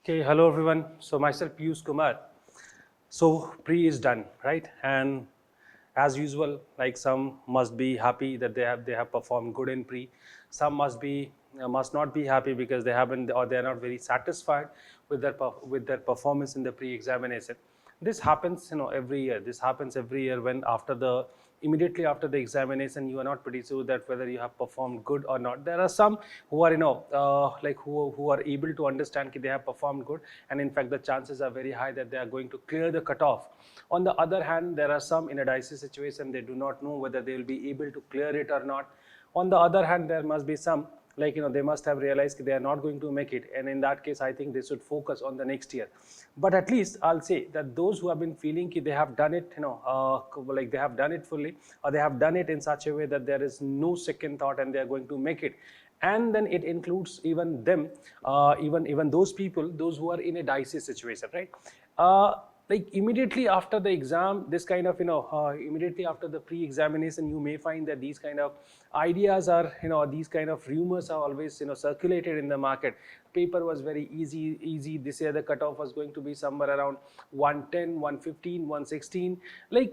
Okay, hello everyone. So myself Piyush Kumar. So pre is done, right? And as usual, like some must be happy that they have performed good in pre. Some must not be happy because they haven't or they are not very satisfied with their performance in the pre-examination. This happens, every year. This happens every year when immediately after the examination, you are not pretty sure that whether you have performed good or not. There are some who are, who are able to understand that they have performed good, and in fact, the chances are very high that they are going to clear the cutoff. On the other hand, there are some in a dicey situation, they do not know whether they will be able to clear it or not. On the other hand, there must be some, they must have realized they are not going to make it, and in that case I think they should focus on the next year. But at least I'll say that those who have been feeling they have done it, they have done it fully, or they have done it in such a way that there is no second thought and they are going to make it. And then it includes even them, even those people, those who are in a dicey situation, right? Like immediately after the exam, this kind of, immediately after the pre-examination, you may find that these kind of ideas are, these kind of rumors are always, circulated in the market. Paper was very easy. This year the cutoff was going to be somewhere around 110, 115, 116.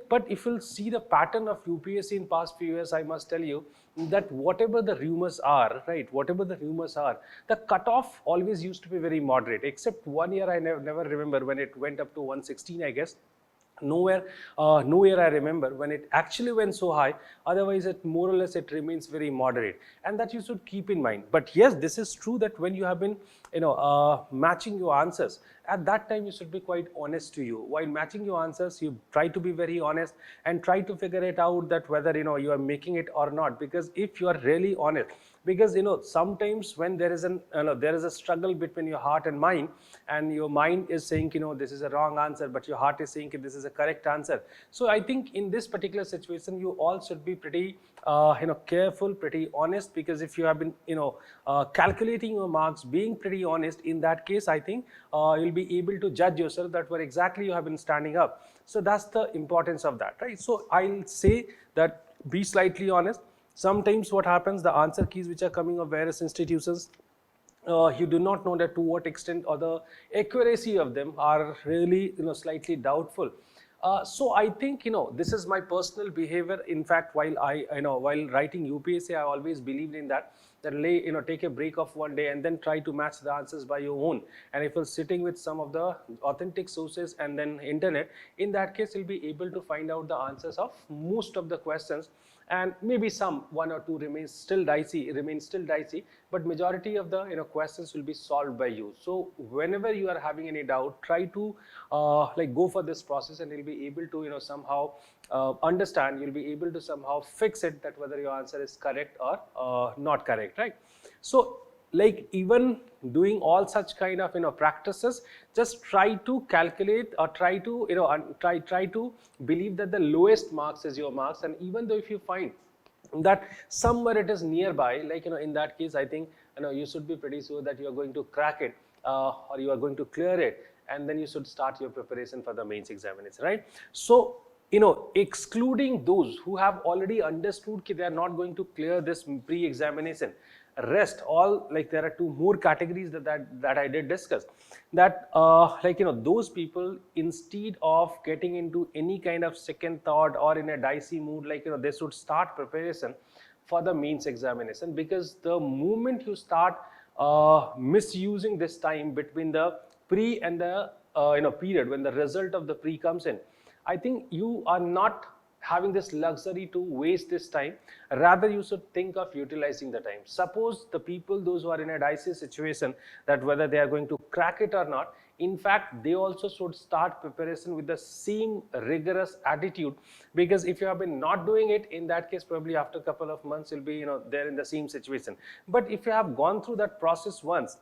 But if you'll see the pattern of UPSC in past few years, I must tell you that whatever the rumors are, right, the cutoff always used to be very moderate, except one year I never remember when it went up to 116, I guess. Nowhere I remember when it actually went so high. Otherwise, it more or less it remains very moderate, and that you should keep in mind. But yes, this is true that when you have been, matching your answers, at that time you should be quite honest to you. While matching your answers, you try to be very honest and try to figure it out that whether you are making it or not. Because if you are really honest, because sometimes when there is a struggle between your heart and mind, and your mind is saying this is a wrong answer, but your heart is saying this is a correct answer. So I think in this particular situation, you all should be pretty careful, pretty honest, because if you have been calculating your marks, being pretty honest, in that case I think you'll be able to judge yourself that where exactly you have been standing up. So that's the importance of that, right? So I'll say that be slightly honest. Sometimes what happens, the answer keys which are coming of various institutions, you do not know that to what extent or the accuracy of them are really slightly doubtful. So I think this is my personal behavior. In fact, while while writing UPSC, I always believed in that take a break of one day and then try to match the answers by your own. And if you're sitting with some of the authentic sources and then internet, in that case you'll be able to find out the answers of most of the questions, and maybe some one or two remain still dicey, but majority of the questions will be solved by you. So whenever you are having any doubt, try to go for this process, and you'll be able to somehow understand, you'll be able to somehow fix it, that whether your answer is correct or not correct, right? So even doing all such kind of practices, just try to calculate or try to try to believe that the lowest marks is your marks. And even though if you find that somewhere it is nearby, in that case I think you should be pretty sure that you are going to crack it, or you are going to clear it, and then you should start your preparation for the mains examination, right? So excluding those who have already understood that they are not going to clear this pre-examination, rest all, there are two more categories that I did discuss, that those people, instead of getting into any kind of second thought or in a dicey mood, they should start preparation for the mains examination. Because the moment you start misusing this time between the pre and the period when the result of the pre comes in, I think you are not having this luxury to waste this time. Rather, you should think of utilizing the time. Suppose the people, those who are in a dicey situation, that whether they are going to crack it or not, in fact, they also should start preparation with the same rigorous attitude. Because if you have been not doing it, in that case, probably after a couple of months, you'll be there in the same situation. But if you have gone through that process once,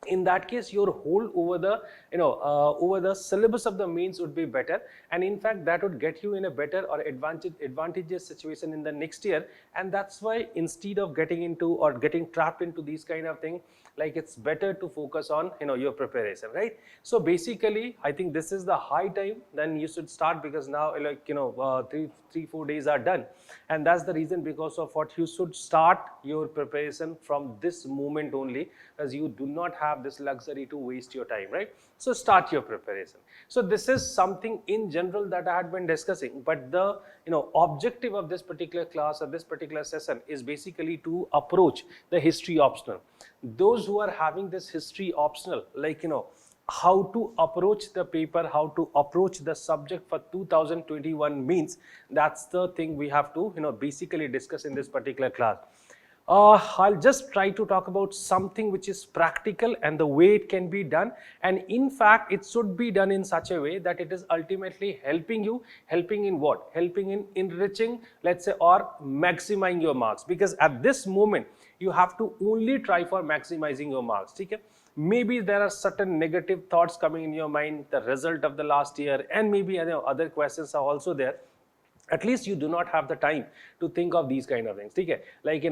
in that case your hold over the over the syllabus of the mains would be better, and in fact that would get you in a better or advantageous situation in the next year. And that's why instead of getting into or getting trapped into these kind of thing, it's better to focus on your preparation, right? So basically I think this is the high time then you should start, because now 3-4 days are done, and that's the reason because of what you should start your preparation from this moment only, as you do not have have this luxury to waste your time, right? So start your preparation. So this is something in general that I had been discussing, but the objective of this particular class or this particular session is basically to approach the history optional. Those who are having this history optional, like how to approach the paper, how to approach the subject for 2021 means, that's the thing we have to basically discuss in this particular class. I'll just try to talk about something which is practical and the way it can be done, and in fact it should be done in such a way that it is ultimately helping you. Helping in what? Helping in enriching, let's say, or maximizing your marks, because at this moment you have to only try for maximizing your marks. Okay? Maybe there are certain negative thoughts coming in your mind, the result of the last year, and maybe other questions are also there. At least you do not have the time to think of these kind of things. Okay? Like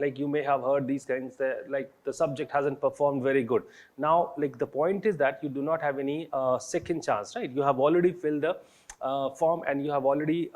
like you may have heard these kinds that, like, the subject hasn't performed very good. Now, like, the point is that you do not have any second chance, right? You have already filled the form, and you have already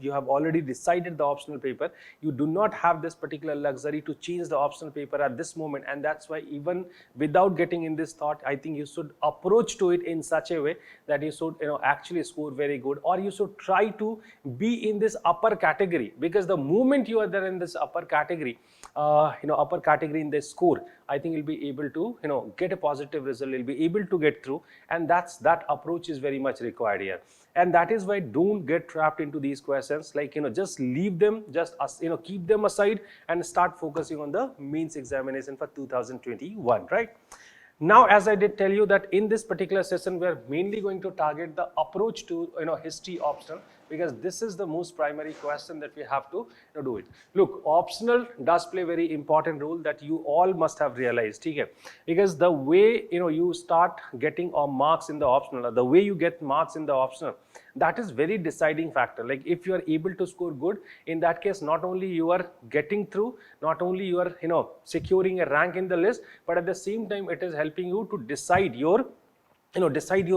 you have already decided the optional paper. You do not have this particular luxury to change the optional paper at this moment, and that's why, even without getting in this thought, I think you should approach to it in such a way that you should actually score very good, or you should try to be in this upper category, because the moment you are there in this upper category, upper category in the score, I think you'll be able to get a positive result, you'll be able to get through, and that approach is very much required here. And that is why don't get trapped into these questions, like just leave them, just keep them aside and start focusing on the mains examination for 2021, right? Now, as I did tell you that in this particular session, we are mainly going to target the approach to history optional, because this is the most primary question that we have to do it. Look, optional does play a very important role, that you all must have realized, okay? Because the way you start getting marks in the optional, or the way you get marks in the optional, that is very deciding factor. Like, if you are able to score good, in that case, not only you are getting through, not only you are securing a rank in the list, but at the same time it is helping you to decide your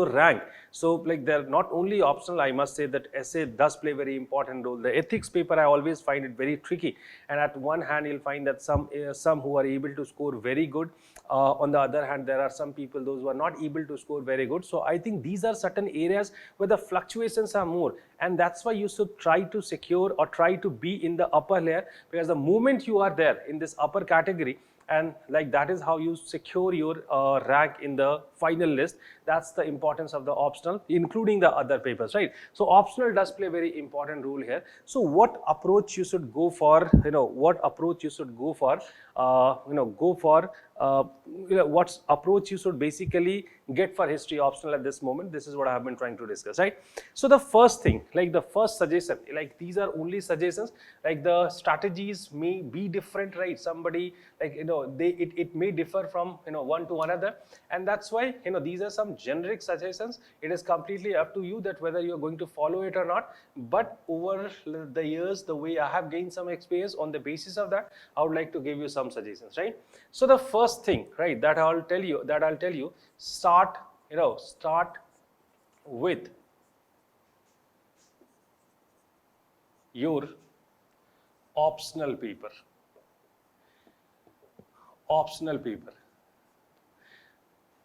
rank. So, like, they're not only optional. I must say that essay does play a very important role. The ethics paper, I always find it very tricky, and at one hand you'll find that some who are able to score very good, on the other hand there are some people, those who are not able to score very good. So I think these are certain areas where the fluctuations are more, and that's why you should try to secure or try to be in the upper layer, because the moment you are there in this upper category, and like that is how you secure your rank in the final list. That's the importance of the optional, including the other papers, right? So optional does play a very important role here. So what approach you should go for, what approach you should go for, what approach you should basically get for history optional at this moment. This is what I have been trying to discuss, right? So the first thing, like the first suggestion, like these are only suggestions, like the strategies may be different, right? Somebody, like it may differ from one to another, and that's why these are some generic suggestions. It is completely up to you that whether you are going to follow it or not. But over the years, the way I have gained some experience, on the basis of that, I would like to give you some suggestions, right? So the first thing, right, that I'll tell you, start with your optional paper.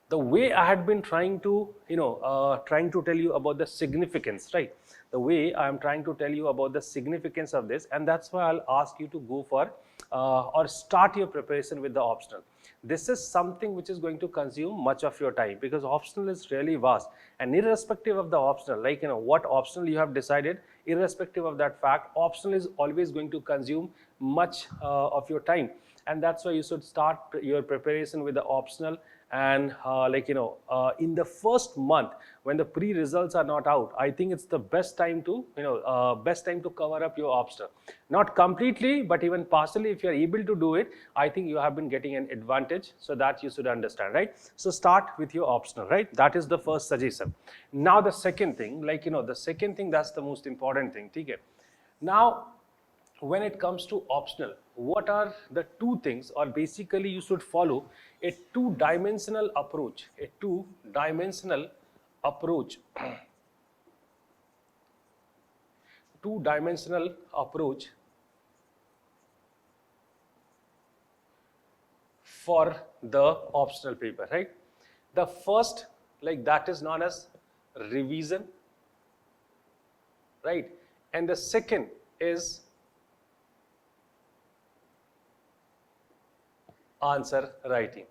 The way I had been trying to tell you about the significance, right? The way I am trying to tell you about the significance of this, and that's why I'll ask you to go for or start your preparation with the optional. This is something which is going to consume much of your time, because optional is really vast, and irrespective of the optional, like what optional you have decided, irrespective of that fact, optional is always going to consume much of your time, and that's why you should start your preparation with the optional. And in the first month, when the pre-results are not out, I think it's the best time to cover up your optional. Not completely, but even partially, if you are able to do it, I think you have been getting an advantage. So that you should understand, right? So start with your optional, right? That is the first suggestion. Now the second thing, the second thing, that's the most important thing. Okay? Now, when it comes to optional, what are the two things, or basically you should follow a two-dimensional approach, two-dimensional approach for the optional paper, right? The first, like that is known as revision, right? And the second is answer writing.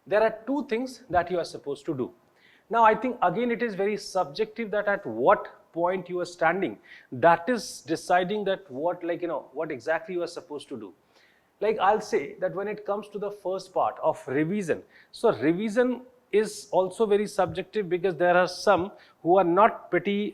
There are two things that you are supposed to do. Now, I think again it is very subjective that at what point you are standing, that is deciding that what, like, what exactly you are supposed to do. Like I'll say that when it comes to the first part of revision, so revision is also very subjective because there are some who are not pretty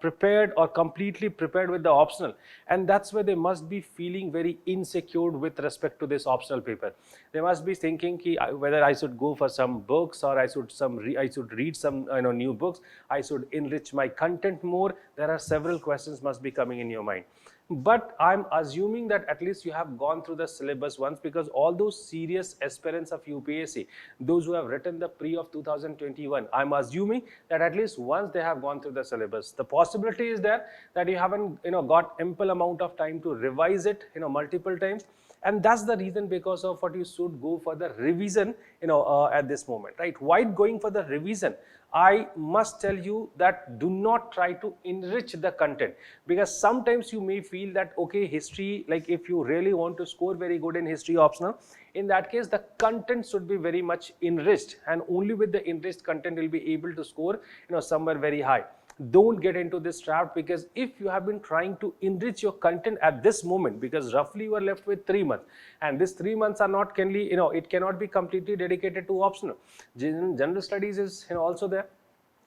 prepared or completely prepared with the optional, and that's where they must be feeling very insecure with respect to this optional paper. They must be thinking whether I should go for some books or I should read some new books, I should enrich my content more. There are several questions must be coming in your mind. But I'm assuming that at least you have gone through the syllabus once, because all those serious aspirants of UPSC, those who have written the pre of 2021, I'm assuming that at least once they have gone through the syllabus. The possibility is there that you haven't got ample amount of time to revise it multiple times. And that's the reason because of what you should go for the revision at this moment, right? While going for the revision, I must tell you that do not try to enrich the content, because sometimes you may feel that, okay, history, like if you really want to score very good in history optional, in that case the content should be very much enriched, and only with the enriched content you'll be able to score somewhere very high. Don't get into this trap, because if you have been trying to enrich your content at this moment, because roughly you are left with 3 months, and these 3 months are not it cannot be completely dedicated to optional. General studies is also there.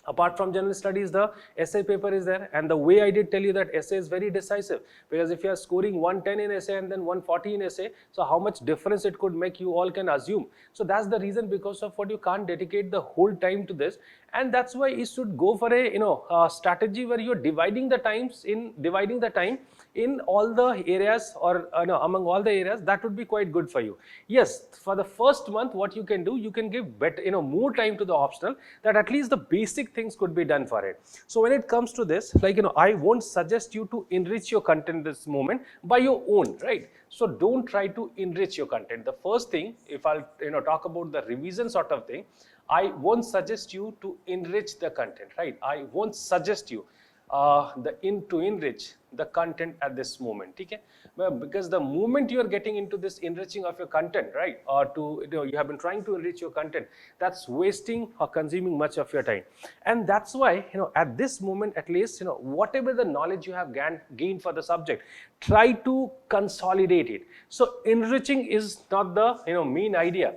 Apart from general studies, the essay paper is there, and the way I did tell you that essay is very decisive, because if you are scoring 110 in essay and then 140 in essay, so how much difference it could make, you all can assume. So that's the reason because of what you can't dedicate the whole time to this, and that's why you should go for a strategy where you're dividing the time in all the areas, or among all the areas. That would be quite good for you. Yes, for the first month, what you can do, you can give better more time to the optional, that at least the basic things could be done for it. So when it comes to this, like I won't suggest you to enrich your content this moment by your own, right? So don't try to enrich your content. The first thing, if I'll talk about the revision sort of thing, I won't suggest you to enrich the content, right? I won't suggest you to enrich the content at this moment, okay? Well, because the moment you are getting into this enriching of your content, right, or you have been trying to enrich your content, that's wasting or consuming much of your time. And that's why at this moment, at least whatever the knowledge you have gained for the subject, try to consolidate it. So enriching is not the main idea.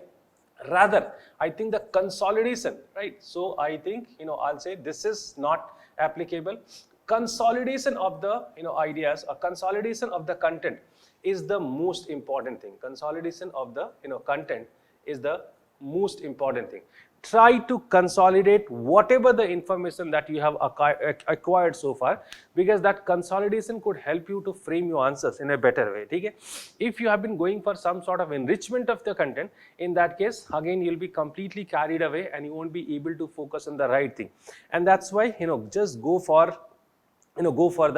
Rather, I think the consolidation, right? So I think I'll say this is not applicable. Consolidation of the ideas, or consolidation of the content is the most important thing. Consolidation of the content is the most important thing. Try to consolidate whatever the information that you have acquired so far, because that consolidation could help you to frame your answers in a better way. Okay? If you have been going for some sort of enrichment of the content, in that case again you'll be completely carried away and you won't be able to focus on the right thing. And that's why just go for go for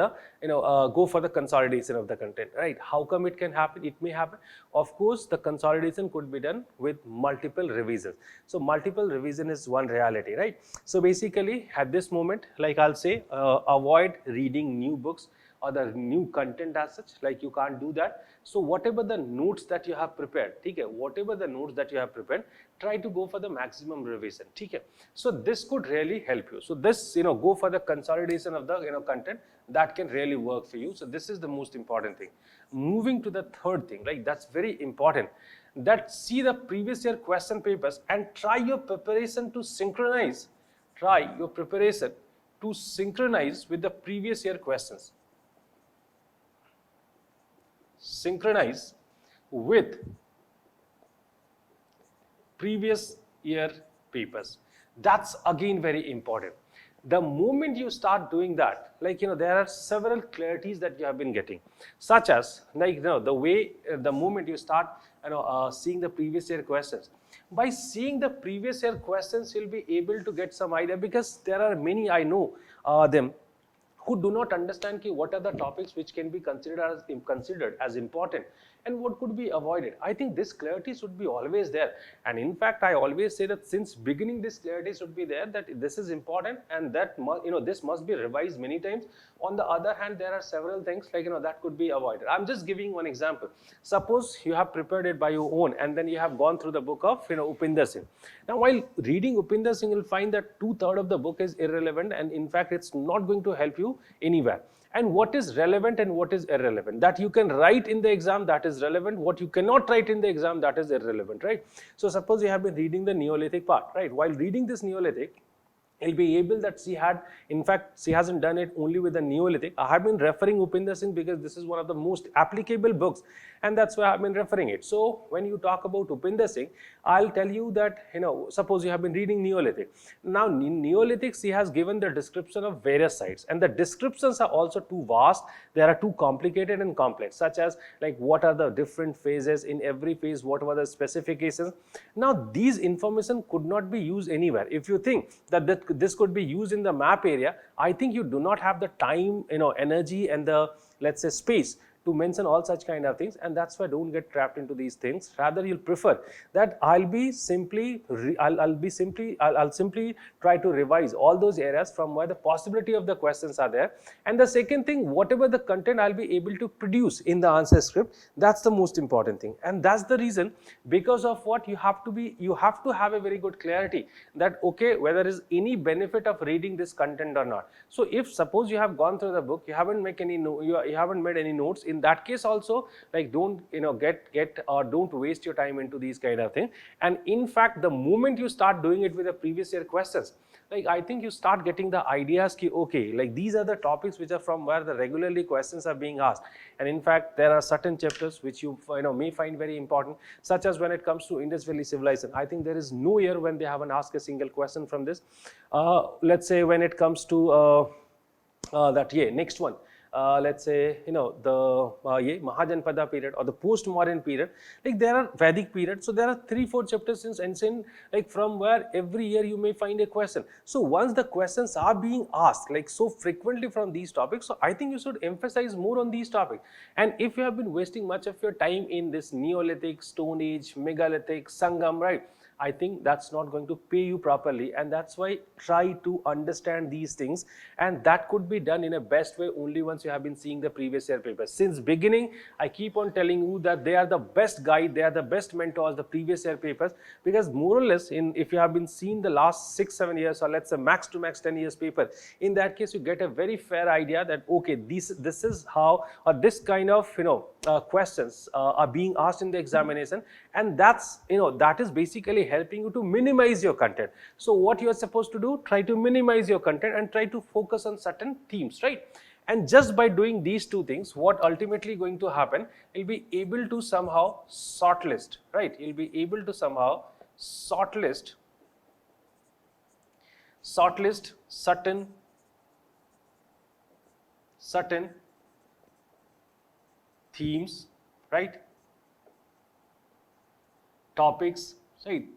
the consolidation of the content, right? How come it can happen? It may happen. Of course, the consolidation could be done with multiple revisions. So multiple revision is one reality, right? So basically at this moment, like I'll say, avoid reading new books or the new content as such, like you can't do that. So whatever the notes that you have prepared, okay, whatever the notes that you have prepared, try to go for the maximum revision, okay? So this could really help you. So this, go for the consolidation of the content, that can really work for you. So this is the most important thing. Moving to the third thing, right? That's very important. That see the previous year question papers and try your preparation to synchronize. Try your preparation to synchronize with the previous year questions. Synchronize with previous year papers. That's again very important. The moment you start doing that, like there are several clarities that you have been getting, such as like the way the moment you start seeing the previous year questions. By seeing the previous year questions, you'll be able to get some idea, because there are many, I know them, who do not understand what are the topics which can be considered as important and what could be avoided. I think this clarity should be always there, and in fact I always say that since beginning this clarity should be there, that this is important and that this must be revised many times. On the other hand, there are several things like that could be avoided. I'm just giving one example. Suppose you have prepared it by your own and then you have gone through the book of Upinder Singh. Now while reading Upinder Singh, you'll find that 2/3 of the book is irrelevant, and in fact it's not going to help you anywhere. And what is relevant and what is irrelevant, that you can write in the exam, that is relevant. What you cannot write in the exam, that is irrelevant, right? So suppose you have been reading the Neolithic part, right? While reading this Neolithic, you'll be able that she hasn't done it only with the Neolithic. I have been referring Upinder Singh because this is one of the most applicable books, and that's why I've been referring it. So when you talk about Upinder Singh, I'll tell you that, suppose you have been reading Neolithic. Now in Neolithic, she has given the description of various sites, and the descriptions are also too vast. They are too complicated and complex, such as like what are the different phases, in every phase what were the specifications. Now these information could not be used anywhere. If you think that this could be used in the map area, I think you do not have the time, energy and the, let's say, space to mention all such kind of things, and that's why don't get trapped into these things. Rather, you'll prefer that I'll simply try to revise all those areas from where the possibility of the questions are there. And the second thing, whatever the content I'll be able to produce in the answer script, that's the most important thing. And that's the reason, because of what you have to have a very good clarity that, okay, whether there is any benefit of reading this content or not. So if suppose you have gone through the book, you haven't made any notes, in that case also, like don't don't waste your time into these kind of things. And in fact, the moment you start doing it with the previous year questions, like I think you start getting the ideas ki, okay, like these are the topics which are from where the regularly questions are being asked. And in fact, there are certain chapters which you may find very important, such as when it comes to Indus Valley Civilization. I think there is no year when they haven't asked a single question from this. Let's say when it comes to next one. Let's say the Mahajanpada period or the post-modern period, like there are Vedic period. So there are 3-4 chapters in ancient, like from where every year you may find a question. So once the questions are being asked like so frequently from these topics, so I think you should emphasize more on these topics. And if you have been wasting much of your time in this Neolithic, Stone Age, Megalithic, Sangam, right, I think that's not going to pay you properly, and that's why try to understand these things, and that could be done in a best way only once you have been seeing the previous year papers. Since beginning, I keep on telling you that they are the best guide, they are the best mentors, the previous year papers, because more or less, if you have been seeing the last 6-7 years, or let's say max to max 10 years paper, in that case you get a very fair idea that okay, this is how, or this kind of questions are being asked in the examination, and that's that is basically helping you to minimize your content. So what you are supposed to do, try to minimize your content and try to focus on certain themes, right? And just by doing these two things, what ultimately going to happen, you'll be able to somehow shortlist, right? You'll be able to somehow shortlist certain themes, right? Topics, right?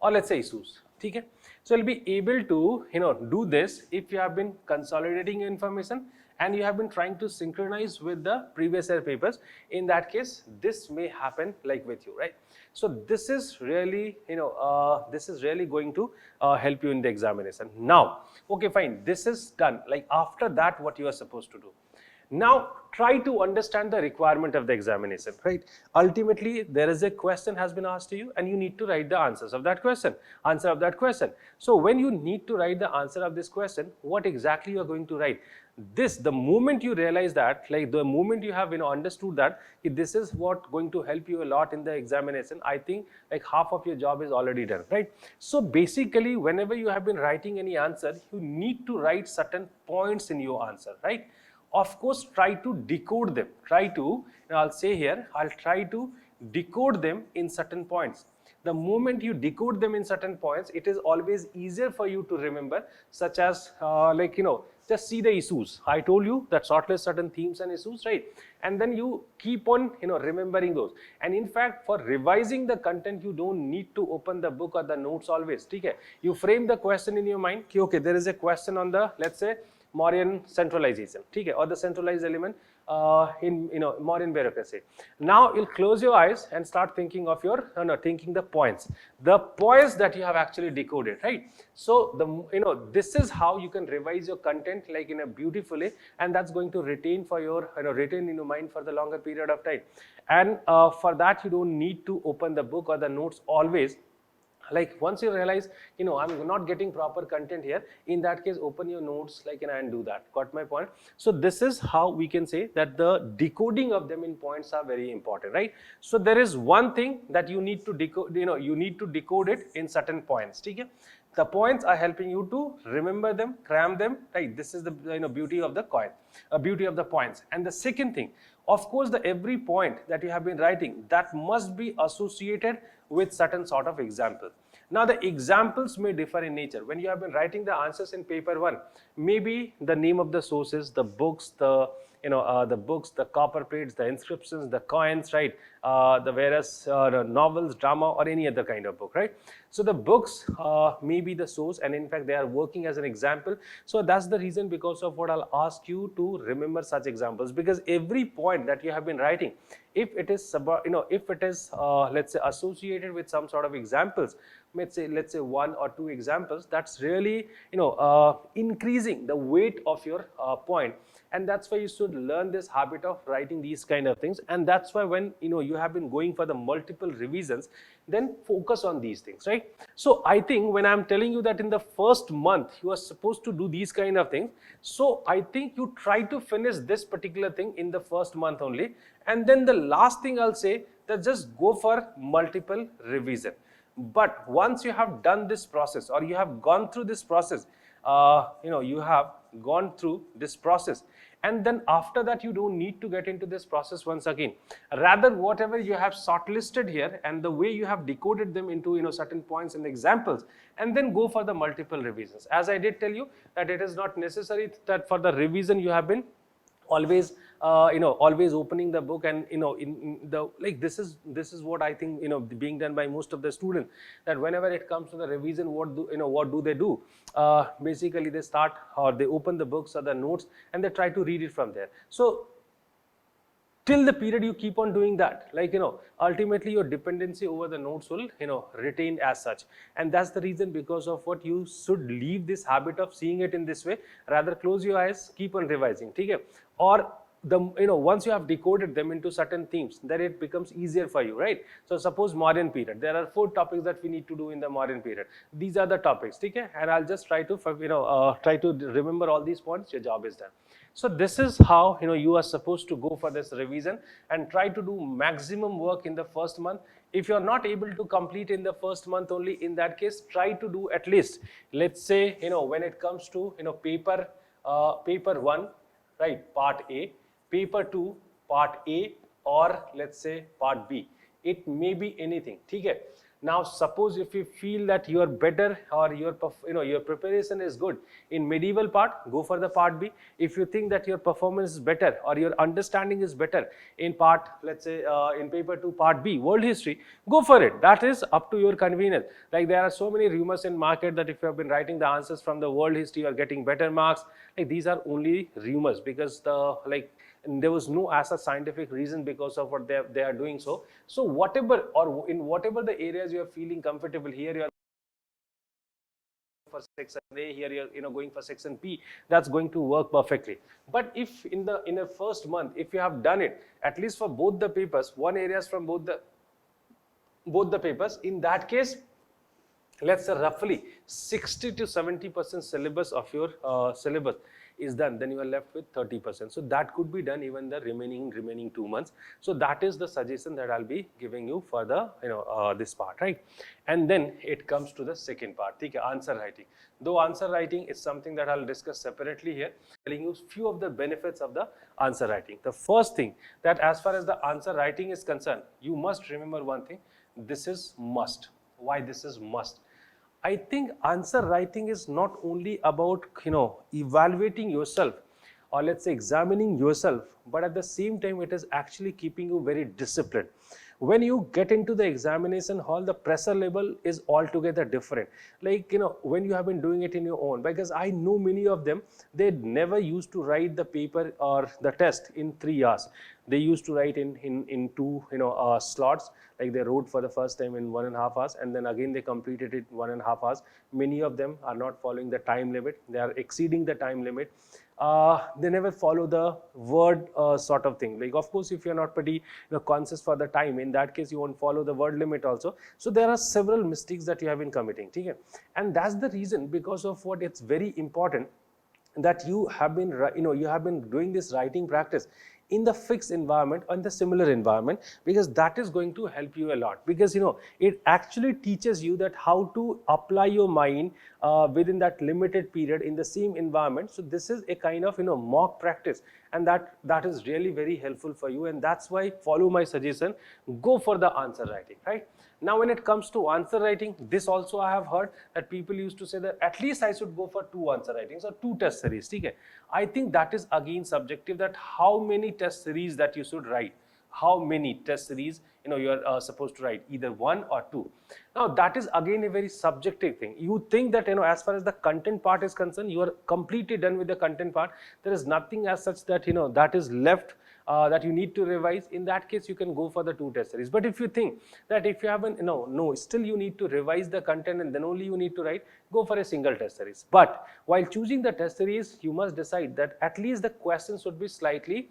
Or let's say issues. Okay? So you'll be able to do this if you have been consolidating information and you have been trying to synchronize with the previous year papers. In that case, this may happen like with you, right? So this is really going to help you in the examination. Now, okay, fine, this is done. Like after that, what you are supposed to do? Now try to understand the requirement of the examination, right? Ultimately, there is a question has been asked to you and you need to write the answer of that question. So when you need to write the answer of this question, what exactly you are going to write? The moment you realize that, like the moment you have understood that this is what going to help you a lot in the examination, I think like half of your job is already done, right? So basically, whenever you have been writing any answer, you need to write certain points in your answer, right? Of course, try to decode them. I'll say here, I'll try to decode them in certain points. The moment you decode them in certain points, it is always easier for you to remember, such as just see the issues. I told you that shortlist certain themes and issues, right? And then you keep on remembering those. And in fact, for revising the content, you don't need to open the book or the notes always. Okay? You frame the question in your mind. Okay, there is a question on the, let's say, Mauryan centralization, okay, or the centralized element in Mauryan bureaucracy. Now you'll close your eyes and start thinking of your thinking the points that you have actually decoded, right? So this is how you can revise your content like in a beautiful way, and that's going to retain for your retain in your mind for the longer period of time. And for that you don't need to open the book or the notes always. Like once you realize I'm not getting proper content here, in that case open your notes like and do that. Got my point? So this is how we can say that the decoding of them in points are very important, right? So there is one thing that you need to decode, you need to decode it in certain points, okay? The points are helping you to remember them, cram them, right? This is the beauty of the coin, beauty of the points. And the second thing, of course, the every point that you have been writing, that must be associated with certain sort of example. Now the examples may differ in nature. When you have been writing the answers in paper 1, maybe the name of the sources, the books, the books, the copper plates, the inscriptions, the coins, right? The various novels, drama, or any other kind of book, right? So the books may be the source, and in fact they are working as an example. So that's the reason because of what I'll ask you to remember such examples, because every point that you have been writing, if it is let's say associated with some sort of examples, let's say 1 or 2 examples, that's really increasing the weight of your point. And that's why you should learn this habit of writing these kind of things. And that's why when you have been going for the multiple revisions, then focus on these things, right? So I think when I'm telling you that in the first month you are supposed to do these kind of things, so I think you try to finish this particular thing in the first month only. And then the last thing I'll say, that just go for multiple revision. But once you have done this process, or you have gone through this process, you have gone through this process, and then after that you don't need to get into this process once again. Rather, whatever you have shortlisted here and the way you have decoded them into certain points and examples, and then go for the multiple revisions. As I did tell you that it is not necessary that for the revision you have been always always opening the book, and in the like this is what I think being done by most of the students, that whenever it comes to the revision, what do they do? Basically they start, or they open the books or the notes and they try to read it from there. So till the period you keep on doing that, like ultimately your dependency over the notes will retain as such. And that's the reason because of what you should leave this habit of seeing it in this way. Rather, close your eyes, keep on revising, okay? Or the once you have decoded them into certain themes, then it becomes easier for you, right? So suppose Mauryan period, there are 4 topics that we need to do in the Mauryan period. These are the topics, okay? And I'll just try to try to remember all these points. Your job is done. So this is how you are supposed to go for this revision, and try to do maximum work in the first month. If you are not able to complete in the first month only, in that case try to do at least, let's say when it comes to paper 1, right, part A, paper 2, part A, or let's say part B. It may be anything, okay? Now suppose if you feel that you are better, or your preparation is good in medieval part, go for the part B. If you think that your performance is better or your understanding is better in part, let's say in paper 2 part B, world history, go for it. That is up to your convenience. Like there are so many rumors in market that if you have been writing the answers from the world history, you are getting better marks. Like these are only rumors, because and there was no as a scientific reason because of what they are doing so. So whatever, or in whatever the areas you are feeling comfortable, here you are for section A, here you're going for section B, that's going to work perfectly. But if in a first month, if you have done it at least for both the papers, one areas from both the papers, in that case, let's say roughly 60 to 70% syllabus of your syllabus is done, then you are left with 30%. So that could be done even the remaining 2 months. So that is the suggestion that I'll be giving you for the this part, right? And then it comes to the second part, okay, answer writing. Though answer writing is something that I'll discuss separately here, telling you few of the benefits of the answer writing. The first thing, that as far as the answer writing is concerned, you must remember one thing: this is must. Why this is must? I think answer writing is not only about evaluating yourself, or let's say examining yourself, but at the same time it is actually keeping you very disciplined. when you get into the examination hall, the pressure level is altogether different. Like, when you have been doing it in your own, because I know many of them, they never used to write the paper or the test in 3 hours. They used to write in two slots. Like, they wrote for the first time in 1.5 hours, and then again they completed it 1.5 hours. Many of them are not following the time limit. They are exceeding the time limit. They never follow the word sort of thing. Like, of course, if you're not pretty conscious for the time, in that case you won't follow the word limit also. So there are several mistakes that you have been committing, okay? And that's the reason, because of what, it's very important that you have been doing this writing practice in the fixed environment or in the similar environment, because that is going to help you a lot. Because it actually teaches you that how to apply your mind within that limited period in the same environment. So this is a kind of mock practice, and that is really very helpful for you. And that's why, follow my suggestion, go for the answer writing, right? Now, when it comes to answer writing, this also I have heard that people used to say that at least I should go for 2 answer writings or 2 test series. Okay? I think that is again subjective, that how many test series that you should write. How many test series you are supposed to write, either 1 or 2. Now, that is again a very subjective thing. You think that as far as the content part is concerned, you are completely done with the content part. There is nothing as such that that is left that you need to revise. In that case, you can go for the 2 test series. But if you think that if you haven't, still you need to revise the content and then only you need to write, go for a single test series. But while choosing the test series, you must decide that at least the questions should be slightly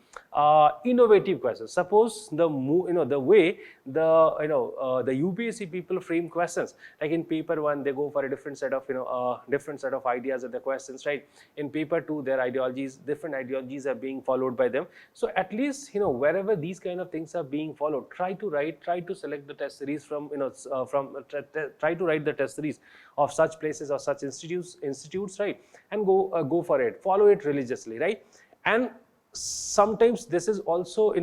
innovative questions. Suppose the way the UPSC people frame questions, like in paper 1, they go for a different set of ideas of the questions, right? In paper 2, their different ideologies are being followed by them. So at least wherever these kind of things are being followed, try to select the test series from try to write the test series of such places or such institutes, right? And go for it, follow it religiously, right? And sometimes this is also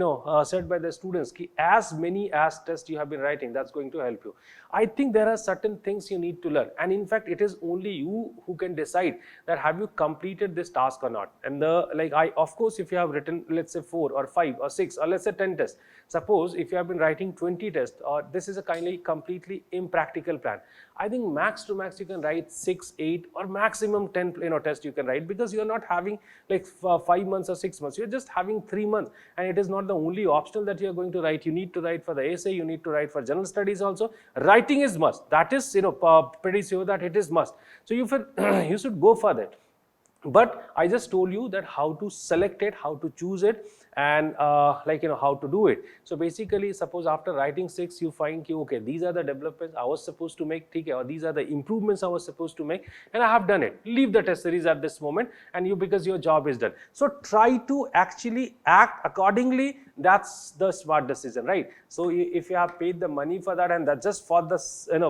said by the students, as many as tests you have been writing, that's going to help you. I think there are certain things you need to learn, and in fact it is only you who can decide that have you completed this task or not. And of course, if you have written, let's say 4 or 5 or 6 or let's say 10 tests, suppose if you have been writing 20 tests, or this is a completely impractical plan. I think max to max you can write 6, 8 or maximum 10 tests you can write, because you are not having like 5 months or 6 months. You're just having 3 months, and it is not the only optional that you are going to write. You need to write for the essay, you need to write for general studies also. Writing is must. That is pretty sure that it is must. So you should go for that. But I just told you that how to select it, how to choose it, and how to do it. So basically, suppose after writing 6, you find okay, these are the developments I was supposed to make, or these are the improvements I was supposed to make, and I have done it. Leave the test series at this moment, and because your job is done. So try to actually act accordingly. That's the smart decision, right? So if you have paid the money for that, and that just for the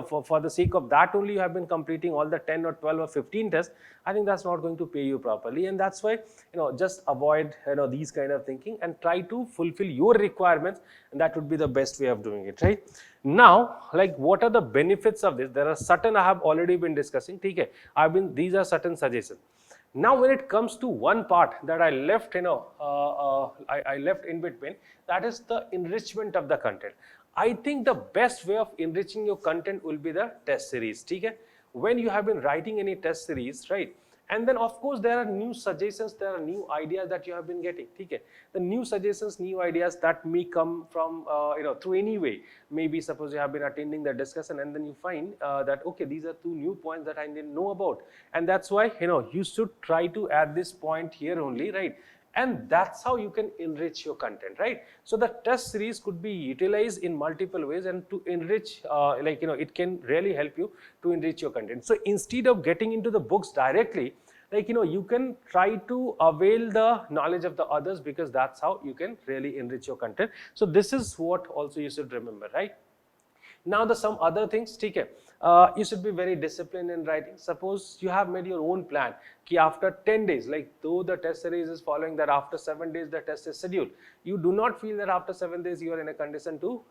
for the sake of that only you have been completing all the 10 or 12 or 15 tests, I think that's not going to pay you properly. And that's why just avoid these kind of thinking and try to fulfill your requirements, and that would be the best way of doing it, right? Now, like, what are the benefits of this? There are certain I have already been discussing. Okay, these are certain suggestions. Now, when it comes to one part that I left, I left in between, that is the enrichment of the content. I think the best way of enriching your content will be the test series. Okay? When you have been writing any test series, right? And then, of course, there are new suggestions, there are new ideas that you have been getting. Okay? The new suggestions, new ideas that may come from, through any way. Maybe suppose you have been attending the discussion, and then you find that, okay, these are 2 new points that I didn't know about. And that's why, you should try to add this point here only, right? And that's how you can enrich your content, right? So the test series could be utilized in multiple ways, and to enrich, it can really help you to enrich your content. So instead of getting into the books directly, you can try to avail the knowledge of the others, because that's how you can really enrich your content. So this is what also you should remember, right? Now, some other things, you should be very disciplined in writing. Suppose you have made your own plan, after 10 days, like though the test series is following that after 7 days the test is scheduled, you do not feel that after 7 days you are in a condition to,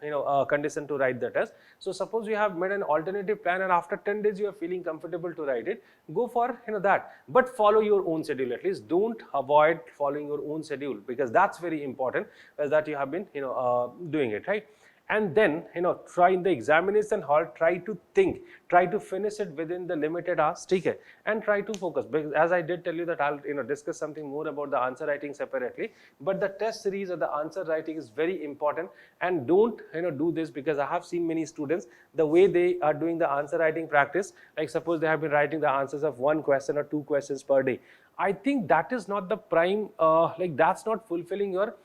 write the test. So suppose you have made an alternative plan, and after 10 days you are feeling comfortable to write it, go for, that. But follow your own schedule at least. Don't avoid following your own schedule, because that's very important, as that you have been, doing it, right? and then try in the examination hall, try to think, try to finish it within the limited hours, okay, and try to focus, because as I did tell you that I'll discuss something more about the answer writing separately, but the test series or the answer writing is very important. And don't do this, because I have seen many students, the way they are doing the answer writing practice, like suppose they have been writing the answers of one question or two questions per day. I think that is not the prime, like that's not fulfilling your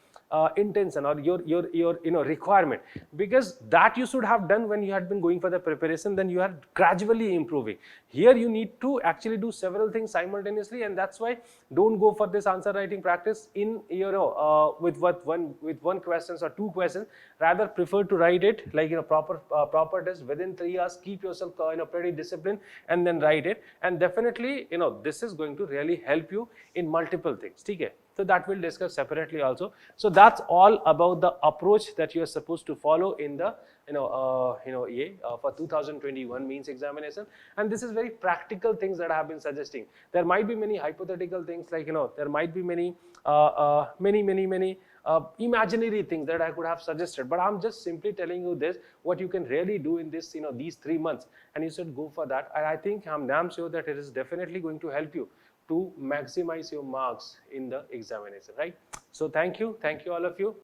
intention or your requirement, because that you should have done when you had been going for the preparation, then you are gradually improving. Here you need to actually do several things simultaneously, and that's why don't go for this answer writing practice in with one questions or two questions. Rather prefer to write it like proper test within 3 hours. Keep yourself pretty disciplined and then write it, and definitely this is going to really help you in multiple things, okay? So that we'll discuss separately also. So that's all about the approach that you are supposed to follow in the for 2021 means examination. And this is very practical things that I have been suggesting. There might be many hypothetical things, like there might be many imaginary things that I could have suggested, but I'm just simply telling you this, what you can really do in this these 3 months, and you should go for that. And I think I'm damn sure that it is definitely going to help you to maximize your marks in the examination, right? So thank you all of you.